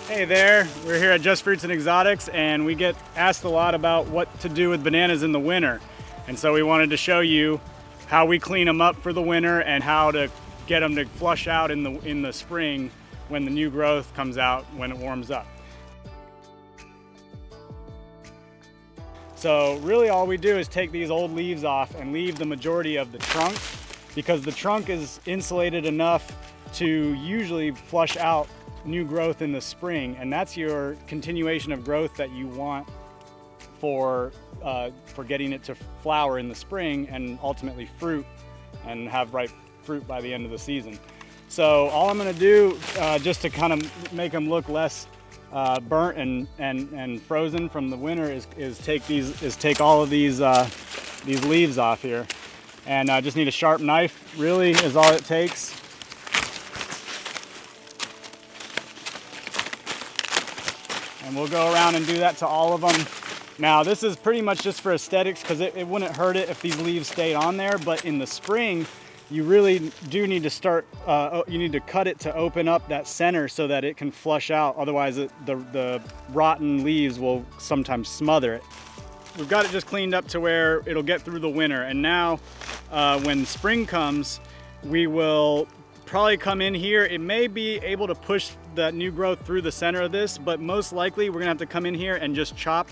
Hey there, we're here at Just Fruits and Exotics, and we get asked a lot about what to do with bananas in the winter. And so we wanted to show you how we clean them up for the winter and how to get them to flush out in the spring when the new growth comes out, when it warms up. So really all we do is take these old leaves off and leave the majority of the trunk, because the trunk is insulated enough to usually flush out new growth in the spring, and that's your continuation of growth that you want for getting it to flower in the spring and ultimately fruit and have ripe fruit by the end of the season. So all I'm going to do just to kind of make them look less burnt and frozen from the winter is take all of these leaves off here, and I just need a sharp knife. Really is all it takes. And we'll go around and do that to all of them. Now this is pretty much just for aesthetics, because it wouldn't hurt it if these leaves stayed on there, but in the spring you really do need to start, you need to cut it to open up that center so that it can flush out. Otherwise the rotten leaves will sometimes smother it. We've got it just cleaned up to where it'll get through the winter, and now when spring comes, we will probably come in here. It may be able to push that new growth through the center of this, but most likely we're gonna have to come in here and just chop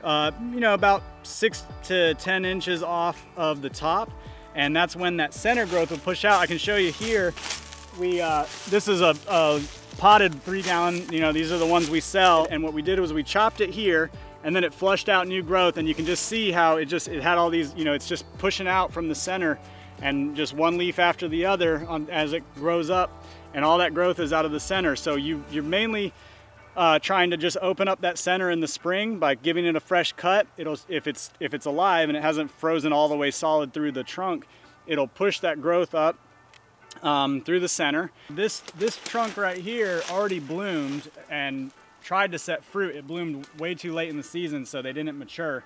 about 6 to 10 inches off of the top, and that's when that center growth will push out. I can show you here. This is a potted 3-gallon, these are the ones we sell, and what we did was we chopped it here and then it flushed out new growth, and you can just see how it had all these, it's just pushing out from the center, and just one leaf after the other as it grows up, and all that growth is out of the center. So you're mainly trying to just open up that center in the spring by giving it a fresh cut. If it's alive and it hasn't frozen all the way solid through the trunk, it'll push that growth up through the center. This trunk right here already bloomed and tried to set fruit. It bloomed way too late in the season, so they didn't mature.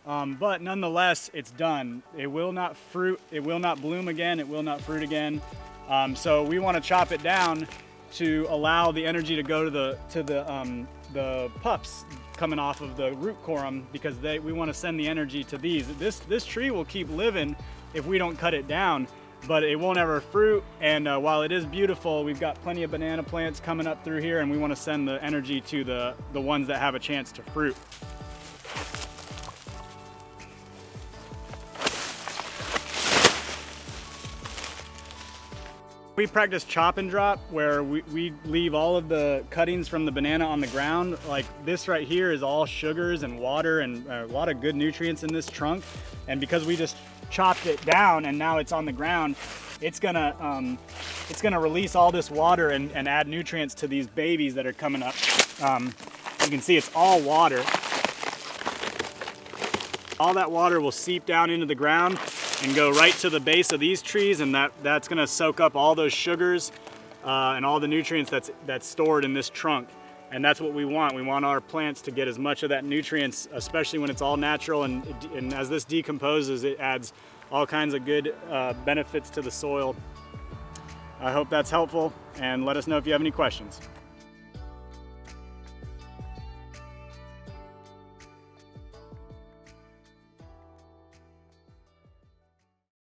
But nonetheless, it's done. It will not fruit, it will not bloom again, it will not fruit again. So we want to chop it down to allow the energy to go to the pups coming off of the root corm, because we want to send the energy to these. This tree will keep living if we don't cut it down, but it won't ever fruit. And while it is beautiful, we've got plenty of banana plants coming up through here, and we want to send the energy to the ones that have a chance to fruit. We practice chop and drop, where we leave all of the cuttings from the banana on the ground. Like this right here is all sugars and water and a lot of good nutrients in this trunk. And because we just chopped it down and now it's on the ground, it's gonna release all this water and add nutrients to these babies that are coming up. You can see it's all water. All that water will seep down into the ground and go right to the base of these trees, and that's gonna soak up all those sugars and all the nutrients that's stored in this trunk. And that's what we want. We want our plants to get as much of that nutrients, especially when it's all natural, and as this decomposes, it adds all kinds of good benefits to the soil. I hope that's helpful, and let us know if you have any questions.